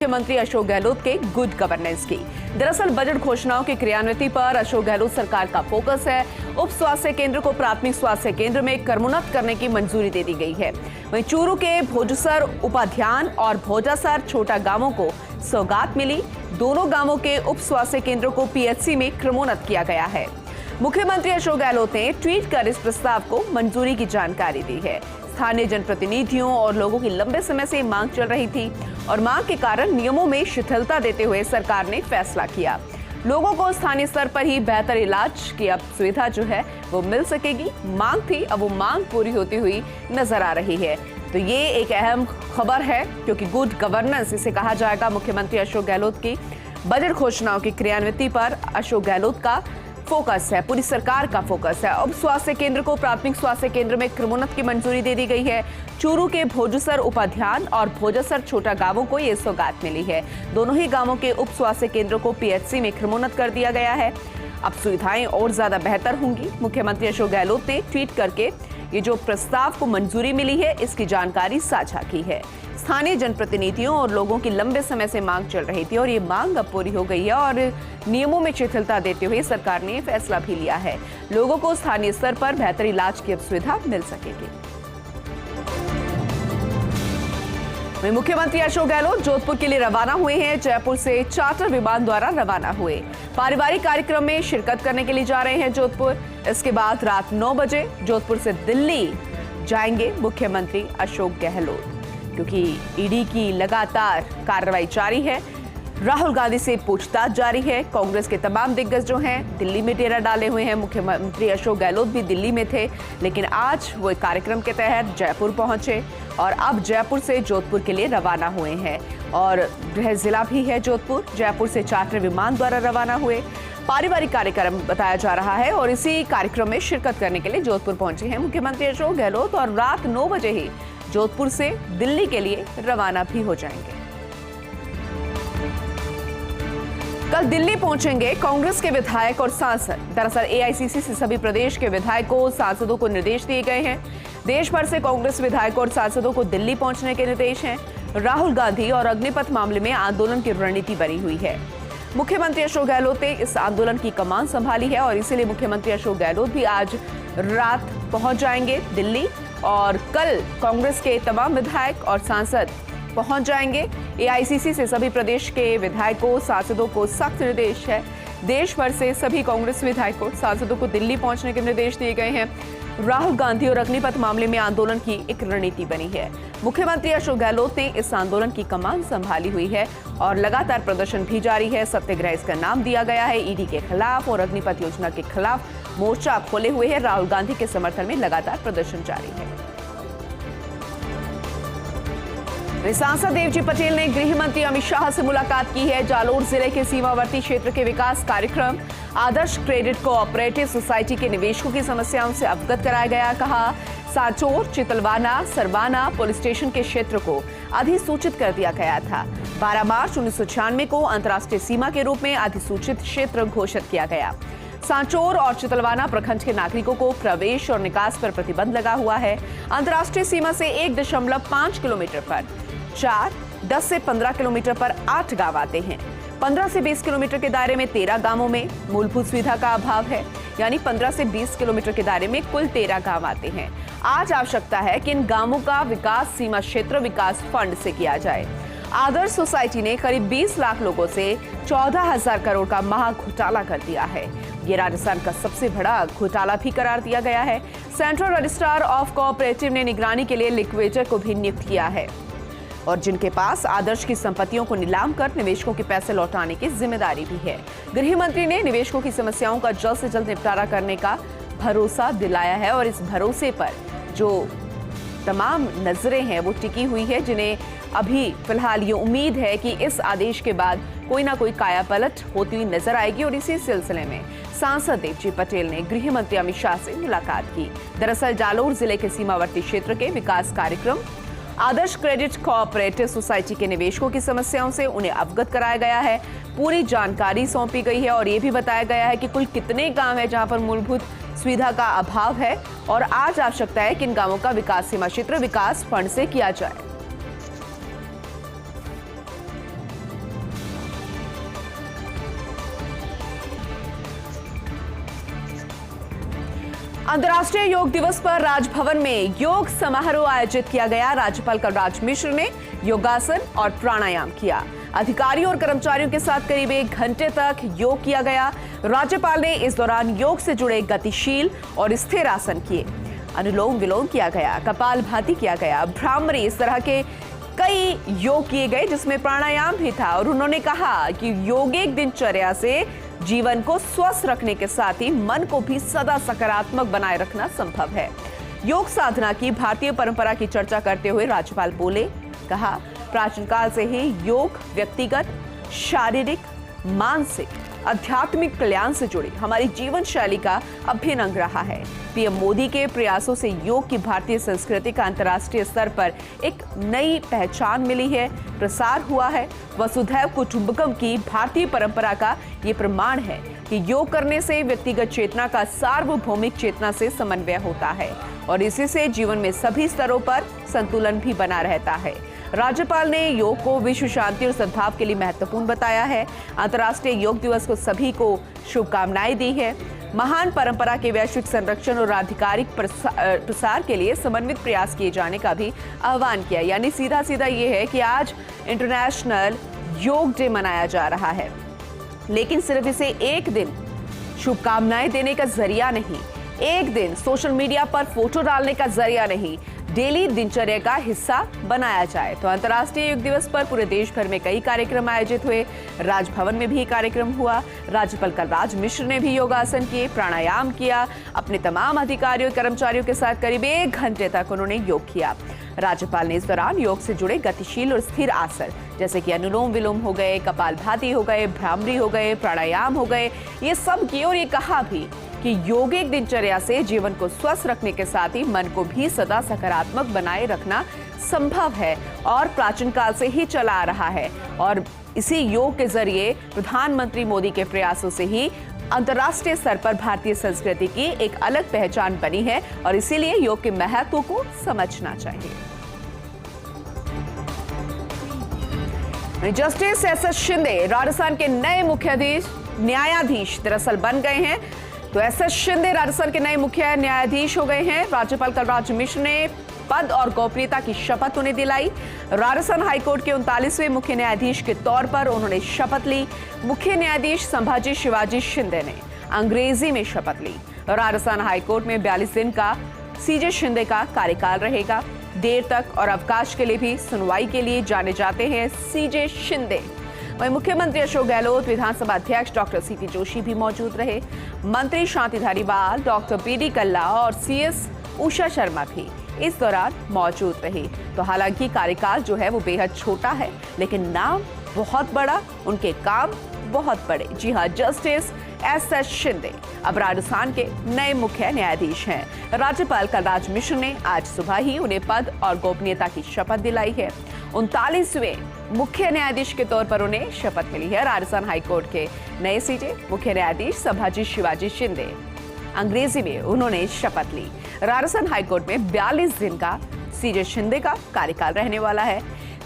मुख्यमंत्री अशोक गहलोत के good governance की। दरअसल बजट घोषणाओं की क्रियान्विति पर अशोक गहलोत सरकार का फोकस है। उप स्वास्थ्य केंद्र को प्राथमिक स्वास्थ्य केंद्र में क्रमोन्नत करने की मंजूरी दे दी गई है। वहीं चूरू के भोजसर उपाध्यान और भोजासर छोटा गांवों को सौगात मिली। दोनों गांवों के उप स्वास्थ्य केंद्रों को पीएचसी में क्रमोन्नत किया गया है। मुख्यमंत्री अशोक गहलोत ने ट्वीट कर इस प्रस्ताव को मंजूरी की जानकारी दी है। स्थानीय जनप्रतिनिधियों और लोगों की लंबे समय से मांग चल रही थी और मांग के कारण नियमों में शिथिलता देते हुए सरकार ने फैसला किया। लोगों को स्थानीय स्तर पर ही बेहतर इलाज की अब सुविधा जो है वो मिल सकेगी। मांग थी, अब वो मांग पूरी होती हुई नजर आ रही है। तो ये एक अहम खबर है क्योंकि गुड गवर्नेंस इसे कहा जाएगा। मुख्यमंत्री अशोक गहलोत की बजट घोषणाओं की क्रियान्विति पर अशोक गहलोत का फोकस है, पूरी सरकार का फोकस है। अब स्वास्थ्य केंद्र को प्राथमिक स्वास्थ्य केंद्र में क्रमोन्नत की मंजूरी दे दी गई है। चूरू के भोजसर उपाध्यान और भोजासर छोटा गांवों को ये सौगात मिली है। दोनों ही गांवों के उप स्वास्थ्य केंद्रों को पीएचसी में क्रमोन्नत कर दिया गया है। अब सुविधाएं और ज्यादा बेहतर होंगी। मुख्यमंत्री अशोक गहलोत ने ट्वीट करके ये जो प्रस्ताव को मंजूरी मिली है इसकी जानकारी साझा की है। स्थानीय जनप्रतिनिधियों और लोगों की लंबे समय से मांग चल रही थी और ये मांग अब पूरी हो गई है और नियमों में शिथिलता देते हुए सरकार ने फैसला भी लिया है। लोगों को स्थानीय स्तर पर बेहतर इलाज की अब सुविधा मिल सकेगी। वहीं मुख्यमंत्री अशोक गहलोत जोधपुर के लिए रवाना हुए हैं। जयपुर से चार्टर विमान द्वारा रवाना हुए पारिवारिक कार्यक्रम में शिरकत करने के लिए जा रहे हैं जोधपुर। इसके बाद रात 9 बजे जोधपुर से दिल्ली जाएंगे मुख्यमंत्री अशोक गहलोत, क्योंकि ईडी की लगातार कार्रवाई जारी है। राहुल गांधी से पूछताछ जारी है। कांग्रेस के तमाम दिग्गज जो हैं दिल्ली में डेरा डाले हुए हैं। मुख्यमंत्री अशोक गहलोत भी दिल्ली में थे, लेकिन आज वो एक कार्यक्रम के तहत जयपुर पहुंचे और अब जयपुर से जोधपुर के लिए रवाना हुए हैं और गृह जिला भी है जोधपुर। जयपुर से चार्टर विमान द्वारा रवाना हुए। पारिवारिक कार्यक्रम बताया जा रहा है और इसी कार्यक्रम में शिरकत करने के लिए जोधपुर पहुंचे हैं मुख्यमंत्री अशोक गहलोत और रात 9 बजे ही जोधपुर से दिल्ली के लिए रवाना भी हो जाएंगे। कल दिल्ली पहुंचेंगे कांग्रेस के विधायक और सांसद। दरअसल एआईसीसी से सभी प्रदेश के विधायकों सांसदों को निर्देश दिए गए हैं। देश भर से कांग्रेस विधायकों और सांसदों को दिल्ली पहुंचने के निर्देश हैं। राहुल गांधी और अग्निपथ मामले में आंदोलन की रणनीति बनी हुई है। मुख्यमंत्री अशोक गहलोत ने इस आंदोलन की कमान संभाली है और इसीलिए मुख्यमंत्री अशोक गहलोत भी आज रात पहुंच जाएंगे दिल्ली और कल कांग्रेस के तमाम विधायक और सांसद पहुंच जाएंगे। एआईसीसी से सभी प्रदेश के विधायकों सांसदों को सख्त निर्देश है। देश भर से सभी कांग्रेस विधायकों सांसदों को दिल्ली पहुंचने के निर्देश दिए गए हैं। राहुल गांधी और अग्निपथ मामले में आंदोलन की एक रणनीति बनी है। मुख्यमंत्री अशोक गहलोत ने इस आंदोलन की कमान संभाली हुई है और लगातार प्रदर्शन भी जारी है। सत्याग्रह इसका नाम दिया गया है। ईडी के खिलाफ और अग्निपथ योजना के खिलाफ मोर्चा खोले हुए है। राहुल गांधी के समर्थन में लगातार प्रदर्शन जारी है। सांसद देवजी पटेल ने गृह मंत्री अमित शाह से मुलाकात की है। जालोर जिले के सीमावर्ती क्षेत्र के विकास कार्यक्रम आदर्श क्रेडिट कोऑपरेटिव सोसाइटी के निवेशकों की समस्याओं से अवगत कराया गया। कहा सांचोर, चितलवाना, सरवाना पुलिस स्टेशन के क्षेत्र को अधिसूचित कर दिया गया था। 12 मार्च 1996 को अंतर्राष्ट्रीय सीमा के रूप में अधिसूचित क्षेत्र घोषित किया गया। सांचोर और चितलवाना प्रखंड के नागरिकों को प्रवेश और निकास पर प्रतिबंध लगा हुआ है। अंतर्राष्ट्रीय सीमा से 1.5 किलोमीटर पर 4, 10 से 15 किलोमीटर पर 8 गांव आते हैं। 15 से 20 किलोमीटर के दायरे में 13 गांवों में मूलभूत सुविधा का अभाव है, यानी 15 से 20 किलोमीटर के दायरे में कुल 13 गांव आते हैं। आज आवश्यकता है कि इन गांवों का विकास सीमा क्षेत्र विकास फंड से किया जाए। आदर्श सोसाइटी ने करीब 20 लाख लोगों से 14,000 करोड़ का महा घोटाला कर दिया है। ये राजस्थान का सबसे बड़ा घोटाला भी करार दिया गया है। सेंट्रल रजिस्ट्रार ऑफ कोऑपरेटिव ने निगरानी के लिए लिक्विडेटर को भी नियुक्त किया है और जिनके पास आदर्श की संपत्तियों को नीलाम कर निवेशकों के पैसे लौटाने की जिम्मेदारी भी है। गृह मंत्री ने निवेशकों की समस्याओं का जल्द से जल्द निपटारा करने का भरोसा दिलाया है और इस भरोसे पर जो तमाम नजरें हैं वो टिकी हुई है, जिन्हें अभी फिलहाल ये उम्मीद है कि इस आदेश के बाद कोई ना कोई कायापलट होती हुई नजर आएगी। और इसी सिलसिले में सांसद देवजी पटेल ने गृह मंत्री अमित शाह से मुलाकात की। दरअसल जालोर जिले के सीमावर्ती क्षेत्र के विकास कार्यक्रम आदर्श क्रेडिट कोऑपरेटिव सोसाइटी के निवेशकों की समस्याओं से उन्हें अवगत कराया गया है। पूरी जानकारी सौंपी गई है और ये भी बताया गया है कि कुल कितने गांव है जहां पर मूलभूत सुविधा का अभाव है और आज आवश्यकता है कि इन गांवों का विकास सीमा क्षेत्र विकास फंड से किया जाए। अंतर्राष्ट्रीय योग दिवस पर राजभवन में योग समारोह आयोजित किया गया। राज्यपाल कलराज मिश्र ने योगासन और प्राणायाम किया। अधिकारियों और कर्मचारियों के साथ करीब 1 घंटे तक योग किया गया। राज्यपाल ने इस दौरान योग से जुड़े गतिशील और स्थिर आसन किए। अनुलोम विलोम किया गया, कपालभाति किया गया, भ्रामरी, इस तरह के कई योग किए गए जिसमें प्राणायाम भी था। और उन्होंने कहा कि योगिक दिनचर्या से जीवन को स्वस्थ रखने के साथ ही मन को भी सदा सकारात्मक बनाए रखना संभव है। योग साधना की भारतीय परंपरा की चर्चा करते हुए राज्यपाल बोले, कहा प्राचीन काल से ही योग व्यक्तिगत, शारीरिक, मानसिक, आध्यात्मिक कल्याण से जुड़ी हमारी जीवन शैली का अभिन्न अंग रहा है। पीएम मोदी के प्रयासों से योग की भारतीय संस्कृति का अंतर्राष्ट्रीय स्तर पर एक नई पहचान मिली है, प्रसार हुआ है। वसुधैव कुटुंबकम की भारतीय परंपरा का ये प्रमाण है कि योग करने से व्यक्तिगत चेतना का सार्वभौमिक चेतना से समन्वय होता है और इसी से जीवन में सभी स्तरों पर संतुलन भी बना रहता है। राज्यपाल ने योग को विश्व शांति और सद्भाव के लिए महत्वपूर्ण बताया है। अंतर्राष्ट्रीय योग दिवस को सभी को शुभकामनाएं दी है। महान परंपरा के वैश्विक संरक्षण और आधिकारिक प्रसार के लिए समन्वित प्रयास किए जाने का भी आह्वान किया। यानी सीधा सीधा ये है कि आज इंटरनेशनल योग डे मनाया जा रहा है, लेकिन सिर्फ इसे एक दिन शुभकामनाएं देने का जरिया नहीं, एक दिन सोशल मीडिया पर फोटो डालने का जरिया नहीं, डेली दिनचर्या का हिस्सा बनाया जाए। तो अंतर्राष्ट्रीय योग दिवस पर पूरे देश भर में कई कार्यक्रम आयोजित हुए। राजभवन में भी कार्यक्रम हुआ। राज्यपाल कलराज मिश्र ने भी योगासन किए, प्राणायाम किया। अपने तमाम अधिकारियों कर्मचारियों के साथ करीब 1 घंटे तक उन्होंने योग किया। राज्यपाल ने इस दौरान योग से जुड़े गतिशील और स्थिर आसन जैसे कि अनुलोम विलोम हो गए, कपालभाति हो गए, भ्रामरी हो गए, प्राणायाम हो गए, ये सब किए और ये कहा भी कि योगिक दिनचर्या से जीवन को स्वस्थ रखने के साथ ही मन को भी सदा सकारात्मक बनाए रखना संभव है और प्राचीन काल से ही चला आ रहा है। और इसी योग के जरिए प्रधानमंत्री मोदी के प्रयासों से ही अंतर्राष्ट्रीय स्तर पर भारतीय संस्कृति की एक अलग पहचान बनी है और इसीलिए योग के महत्व को समझना चाहिए। Justice SS. शिंदे राजस्थान के नए मुख्य न्यायाधीश दरअसल बन गए हैं। तो एस.एस. शिंदे राजस्थान के नए मुख्य न्यायाधीश हो गए हैं। राज्यपाल कलराज मिश्र ने पद और गोपनीयता की शपथ उन्हें दिलाई। राजस्थान हाईकोर्ट के 39वें मुख्य न्यायाधीश के तौर पर उन्होंने शपथ ली। मुख्य न्यायाधीश संभाजी शिवाजी शिंदे ने अंग्रेजी में शपथ ली। राजस्थान हाईकोर्ट में 42 दिन का सीजे शिंदे का कार्यकाल रहेगा। देर तक और अवकाश के लिए भी सुनवाई के लिए जाने जाते हैं सीजे शिंदे। वहीं मुख्यमंत्री अशोक गहलोत, विधानसभा अध्यक्ष डॉक्टर सीपी जोशी भी मौजूद रहे। मंत्री शांति धारीवाल, डॉक्टर पीडी कल्ला और सीएस उषा शर्मा भी इस दौरान मौजूद रहे। तो हालांकि कार्यकाल जो है वो बेहद छोटा है, लेकिन नाम बहुत बड़ा, उनके काम बहुत बड़े। जी हां, जस्टिस एस.एस. शिंदे अब राजस्थान के नए मुख्य न्यायाधीश हैं। राज्यपाल कलराज मिश्र ने आज सुबह ही उन्हें पद और गोपनीयता की शपथ दिलाई है। 39वें मुख्य न्यायाधीश के तौर पर उन्हें शपथ मिली है। राजस्थान हाईकोर्ट के नए सीजे मुख्य न्यायाधीश संभाजी शिवाजी शिंदे, अंग्रेजी में उन्होंने शपथ ली। राजस्थान हाईकोर्ट में 42 दिन का सीजे शिंदे का कार्यकाल रहने वाला है।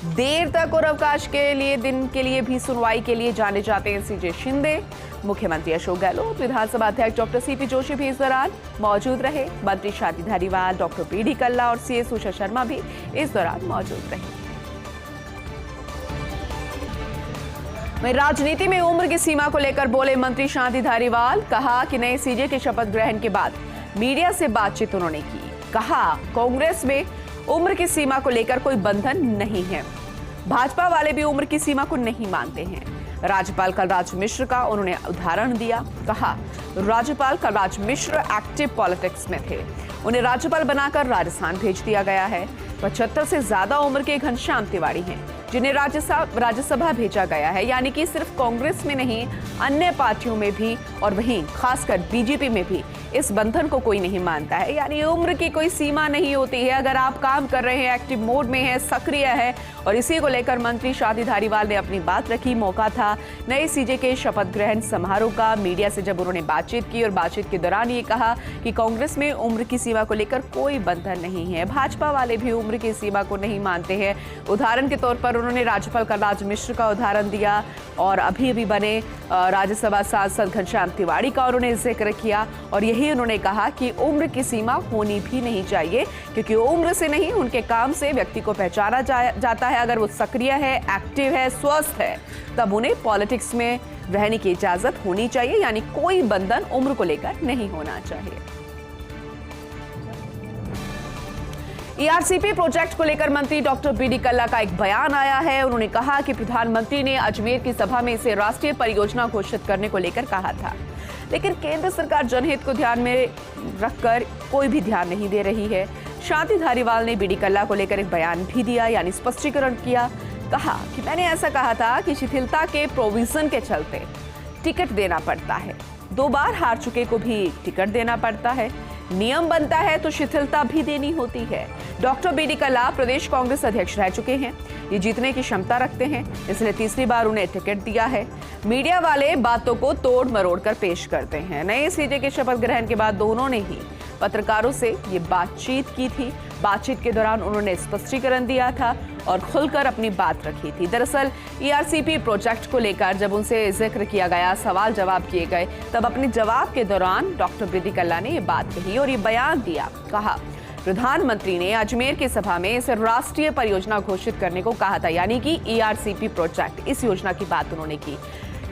देर तक और अवकाश के लिए दिन के लिए भी सुनवाई के लिए जाने जाते हैं सीजे शिंदे। मुख्यमंत्री अशोक गहलोत, विधानसभा अध्यक्ष डॉक्टर सीपी जोशी भी इस दौरान मौजूद रहे। मंत्री शांति धारीवाल, डॉक्टर पीडी कल्ला और सीएस उषा शर्मा भी इस दौरान मौजूद रहे। वहीं राजनीति में उम्र की सीमा को लेकर बोले मंत्री शांति धारीवाल, कहा कि नए सीजे के शपथ ग्रहण के बाद मीडिया से बातचीत उन्होंने की। कहा कांग्रेस में उम्र की सीमा को लेकर कोई बंधन नहीं है, भाजपा वाले भी उम्र की सीमा को नहीं मानते हैं। राज्यपाल कलराज मिश्र का उन्होंने उदाहरण दिया। कहा राज्यपाल कलराज मिश्र एक्टिव पॉलिटिक्स में थे, उन्हें राज्यपाल बनाकर राजस्थान भेज दिया गया है। 75 से ज्यादा उम्र के घनश्याम तिवारी हैं जिन्हें राज्यसभा भेजा गया है, यानी कि सिर्फ कांग्रेस में नहीं अन्य पार्टियों में भी और वहीं खासकर बीजेपी में भी इस बंधन को कोई नहीं मानता है। यानी उम्र की कोई सीमा नहीं होती है। अगर आप काम कर रहे हैं, एक्टिव मोड में है, सक्रिय है, और इसी को लेकर मंत्री शांति धारीवाल ने अपनी बात रखी। मौका था नए सीजे के शपथ ग्रहण समारोह का। मीडिया से जब उन्होंने बातचीत की और बातचीत के दौरान ये कहा कि कांग्रेस में उम्र की सीमा को लेकर कोई बंधन नहीं है, भाजपा वाले भी उम्र की सीमा को नहीं मानते हैं। उदाहरण के तौर पर उन्होंने राज्यपाल कलराज मिश्र का उदाहरण दिया और अभी बने राज्यसभा सांसद घनश्याम तिवारी का उन्होंने जिक्र किया और यही वहीं उन्होंने कहा कि उम्र की सीमा होनी भी नहीं चाहिए, क्योंकि उम्र से नहीं उनके काम से व्यक्ति को पहचाना जाता है। अगर वो सक्रिय है, एक्टिव है, स्वस्थ है, तब उन्हें पॉलिटिक्स में रहने की इजाजत होनी चाहिए, यानी कोई बंधन उम्र को लेकर नहीं होना चाहिए। ईआरसीपी प्रोजेक्ट को लेकर मंत्री डॉक्टर बीडी कल्ला का एक बयान आया है। उन्होंने कहा कि प्रधानमंत्री ने अजमेर की सभा में इसे राष्ट्रीय परियोजना घोषित करने को लेकर कहा था, लेकिन केंद्र सरकार जनहित को ध्यान में रखकर कोई भी ध्यान नहीं दे रही है। शांति धारीवाल ने बीडी कल्ला को लेकर एक बयान भी दिया, यानी स्पष्टीकरण किया। कहा कि मैंने ऐसा कहा था कि शिथिलता के प्रोविजन के चलते टिकट देना पड़ता है, 2 बार हार चुके को भी टिकट देना पड़ता है, नियम बनता है तो शिथिलता भी देनी होती है। डॉक्टर बीडी कल्ला प्रदेश कांग्रेस अध्यक्ष रह चुके हैं, ये जीतने की क्षमता रखते हैं, इसलिए तीसरी बार उन्हें टिकट दिया है। मीडिया वाले बातों को तोड़ मरोड़ कर पेश करते हैं। नए सीजे के शपथ ग्रहण के बाद दोनों ने ही पत्रकारों से ये बातचीत की थी। बातचीत के दौरान उन्होंने स्पष्टीकरण दिया था और खुलकर अपनी बात रखी थी। दरअसल ईआरसीपी प्रोजेक्ट को लेकर जब उनसे जिक्र किया गया, सवाल जवाब किए गए, तब अपने जवाब के दौरान डॉक्टर बीडी कल्ला ने ये बात कही और ये बयान दिया। कहा प्रधानमंत्री ने अजमेर की सभा में इसे राष्ट्रीय परियोजना घोषित करने को कहा था, यानी कि ईआरसीपी प्रोजेक्ट, इस योजना की बात उन्होंने की।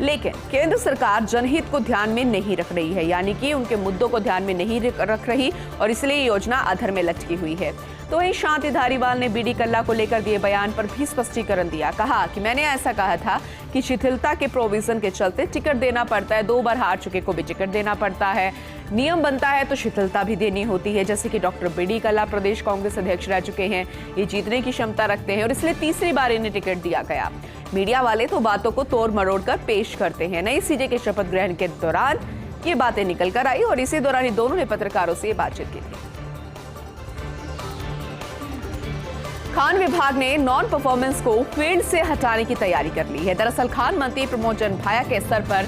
लेकिन केंद्र सरकार जनहित को ध्यान में नहीं रख रही है, यानी कि उनके मुद्दों को ध्यान में नहीं रख रही और इसलिए योजना अधर में लटकी हुई है। तो वहीं शांति धारीवाल ने बीडी कल्ला को लेकर दिए बयान पर भी स्पष्टीकरण दिया। कहा कि मैंने ऐसा कहा था कि शिथिलता के प्रोविजन के चलते टिकट देना पड़ता है, 2 बार हार चुके को भी टिकट देना पड़ता है, नियम बनता है तो शिथिलता भी देनी होती है। जैसे कि डॉक्टर बीडी कल्ला प्रदेश कांग्रेस अध्यक्ष रह चुके हैं, ये जीतने की क्षमता रखते हैं और इसलिए तीसरी बार इन्हें टिकट दिया गया। मीडिया वाले तो बातों को तोड़ मरोड़ कर पेश करते हैं। नई सीजे के शपथ ग्रहण के दौरान ये बातें निकल कर आई और इसी दौरान दोनों ने पत्रकारों से बातचीत की थी। खान विभाग ने नॉन परफॉर्मेंस को फील्ड से हटाने की तैयारी कर ली है। दरअसल खान मंत्री प्रमोद जन भाया के स्तर पर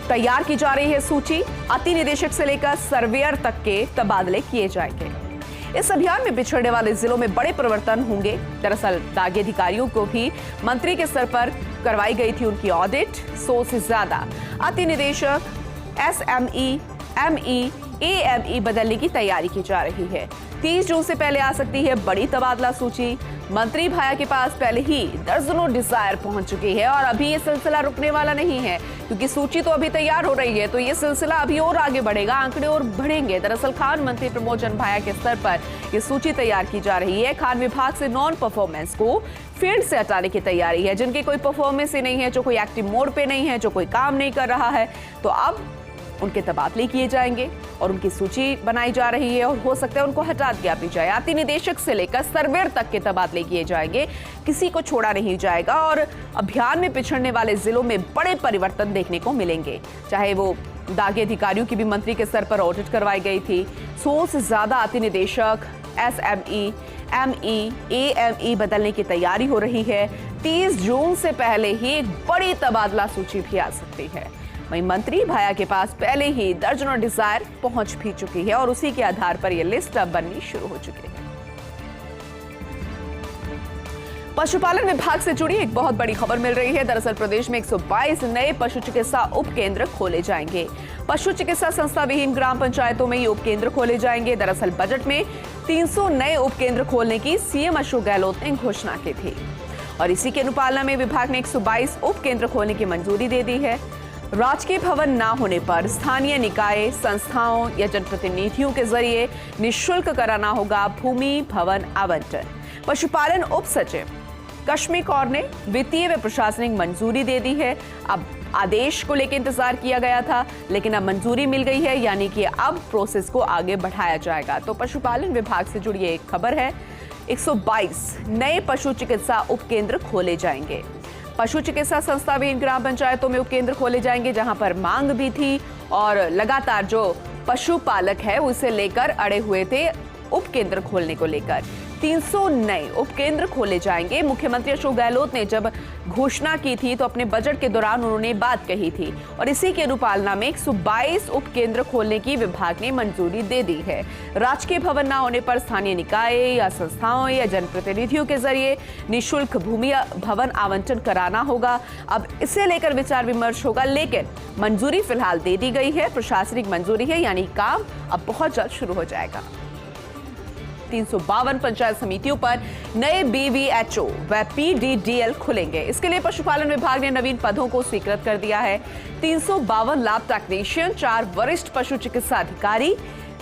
तैयार की जा रही है सूची। अति निदेशक से लेकर सर्वेयर तक के तबादले किए जाएंगे। इस अभियान में बिछड़ने वाले जिलों में बड़े परिवर्तन होंगे। दरअसल दागी अधिकारियों को भी मंत्री के स्तर पर करवाई गई थी उनकी ऑडिट। 100 से ज्यादा अति निदेशक, SME, ME, AME बदलने की तैयारी की जा रही है। 30 जून से पहले आ सकती है बड़ी तबादला सूची। मंत्री भाया के पास पहले ही दर्जनों डिजायर पहुंच चुकी है और अभी ये सिलसिला रुकने वाला नहीं है, क्योंकि सूची तो अभी तैयार हो रही है, तो ये सिलसिला अभी और आगे बढ़ेगा, आंकड़े और बढ़ेंगे। दरअसल खान मंत्री प्रमोद जन भाया के स्तर पर ये सूची तैयार की जा रही है। खान विभाग से नॉन परफॉर्मेंस को फील्ड से हटाने की तैयारी है। जिनकी कोई परफॉर्मेंस ही नहीं है, जो कोई एक्टिव मोड पे नहीं है, जो कोई काम नहीं कर रहा है, तो अब उनके तबादले किए जाएंगे और उनकी सूची बनाई जा रही है और हो सकता है उनको हटा दिया भी जाए। अति निदेशक से लेकर सर्वेयर तक के तबादले किए जाएंगे, किसी को छोड़ा नहीं जाएगा और अभियान में पिछड़ने वाले जिलों में बड़े परिवर्तन देखने को मिलेंगे। चाहे वो दागी अधिकारियों की भी मंत्री के स्तर पर ऑडिट करवाई गई थी। 100 से ज्यादा अति निदेशक, SME, ME, AME बदलने की तैयारी हो रही है। 30 जून से पहले ही एक बड़ी तबादला सूची भी आ सकती है। वहीं मंत्री भाया के पास पहले ही दर्जनों डिजायर पहुंच भी चुकी है और उसी के आधार पर यह लिस्ट अब बननी शुरू हो चुकी है। पशुपालन विभाग से जुड़ी एक बहुत बड़ी खबर मिल रही है। दरअसल प्रदेश में 122 नए पशु चिकित्सा उपकेंद्र खोले जाएंगे। पशु चिकित्सा संस्था विहीन ग्राम पंचायतों में ये उपकेंद्र खोले जाएंगे। दरअसल बजट में 300 नए उपकेंद्र खोलने की सीएम अशोक गहलोत ने घोषणा की थी और इसी के अनुपालना में विभाग ने 122 उपकेंद्र खोलने की मंजूरी दे दी है। राजकीय भवन न होने पर स्थानीय निकाय, संस्थाओं या जनप्रतिनिधियों के जरिए निःशुल्क कराना होगा भूमि भवन आवंटन। पशुपालन उप सचिव कश्मीर कौर ने वित्तीय व प्रशासनिक मंजूरी दे दी है। अब आदेश को लेकर इंतजार किया गया था, लेकिन अब मंजूरी मिल गई है, यानी कि अब प्रोसेस को आगे बढ़ाया जाएगा। तो पशुपालन विभाग से जुड़ी एक खबर है, 122 नए पशु चिकित्सा उपकेंद्र खोले जाएंगे। पशु चिकित्सा संस्था विहीन ग्राम पंचायतों में उपकेंद्र खोले जाएंगे, जहां पर मांग भी थी और लगातार जो पशुपालक है उसे लेकर अड़े हुए थे उपकेंद्र खोलने को लेकर। 300 नए उपकेंद्र खोले जाएंगे। मुख्यमंत्री अशोक गहलोत ने जब घोषणा की थी तो अपने बजट के दौरान उन्होंने बात कही थी और इसी के अनुपालना में 122 उपकेंद्र खोलने की विभाग ने मंजूरी दे दी है। राजकीय भवन न होने पर स्थानीय निकाय या संस्थाओं या जनप्रतिनिधियों के जरिए निःशुल्क भूमि भवन आवंटन कराना होगा। अब इसे लेकर विचार विमर्श होगा, लेकिन मंजूरी फिलहाल दे दी गई है। प्रशासनिक मंजूरी है, यानी काम अब बहुत जल्द शुरू हो जाएगा। 352 पंचायत समितियों पर नए BVHO व PDDL खुलेंगे। इसके लिए पशुपालन विभाग ने नवीन पदों को स्वीकृत कर दिया है। 352 लैब टेक्नीशियन, 4 वरिष्ठ पशु चिकित्सा अधिकारी,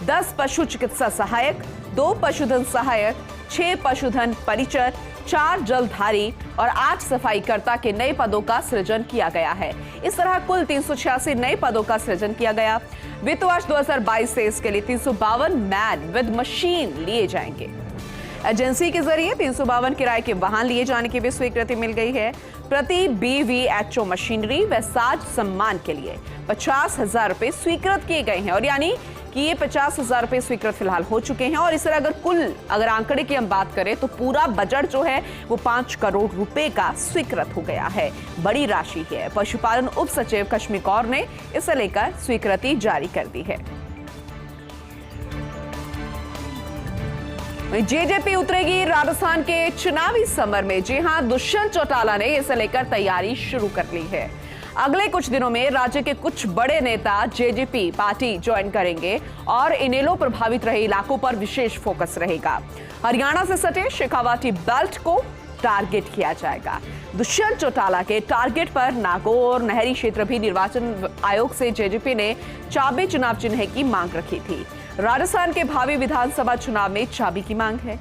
10 पशु चिकित्सा सहायक, 2 पशुधन सहायक, 6 पशुधन परिचर, 4 जलधारी और 8 सफाईकर्ता के नए पदों का सृजन किया गया है। इस तरह कुल 386 नए पदों का सृजन किया गया। वित्त वर्ष 2022 से इसके लिए 352 मैन विद मशीन लिए जाएंगे। एजेंसी के जरिए 352 किराए के वाहन लिए जाने की भी स्वीकृति मिल गई है। प्रति BVHO मशीनरी व साज सम्मान के लिए 50,000 रुपए स्वीकृत किए गए हैं और यानी कि ये 50,000 रुपए स्वीकृत फिलहाल हो चुके हैं। और इस तरह अगर आंकड़े की हम बात करें तो पूरा बजट जो है वो 5 करोड़ रुपए का स्वीकृत हो गया है। बड़ी राशि है। पशुपालन उप सचिव कश्मीर कौर ने इसे लेकर स्वीकृति जारी कर दी है। जेजेपी उतरेगी राजस्थान के चुनावी समर में। जी हां, दुष्यंत चौटाला ने इसे लेकर तैयारी शुरू कर ली है। अगले कुछ दिनों में राज्य के कुछ बड़े नेता जेजेपी पार्टी ज्वाइन करेंगे और इनेलो प्रभावित रहे इलाकों पर विशेष फोकस रहेगा। हरियाणा से सटे शेखावाटी बेल्ट को टारगेट किया जाएगा। दुष्यंत चौटाला के टारगेट पर नागौर नहरी क्षेत्र भी निर्वाचन आयोग से जेजेपी ने चाबी चुनाव चिन्ह की मांग रखी थी। राजस्थान के भावी विधानसभा चुनाव में चाबी की मांग है।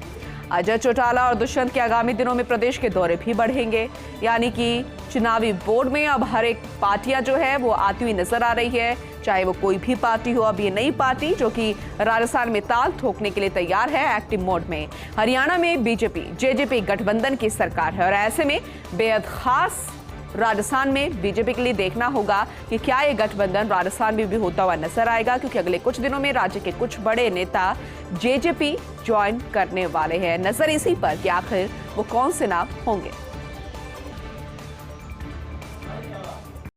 अजय चौटाला और दुष्यंत के आगामी दिनों में प्रदेश के दौरे भी बढ़ेंगे, यानी कि चुनावी बोर्ड में अब हर एक पार्टियां जो है वो आती हुई नजर आ रही है, चाहे वो कोई भी पार्टी हो। अब ये नई पार्टी जो कि राजस्थान में ताल ठोकने के लिए तैयार है, एक्टिव मोड में। हरियाणा में बीजेपी जेजेपी गठबंधन की सरकार है और ऐसे में बेहद खास राजस्थान में बीजेपी के लिए देखना होगा कि क्या ये गठबंधन राजस्थान में भी होता हुआ नजर आएगा, क्योंकि अगले कुछ दिनों में राज्य के कुछ बड़े नेता जेजेपी ज्वाइन करने वाले हैं। नजर इसी पर कि आखिर वो कौन से नाम होंगे।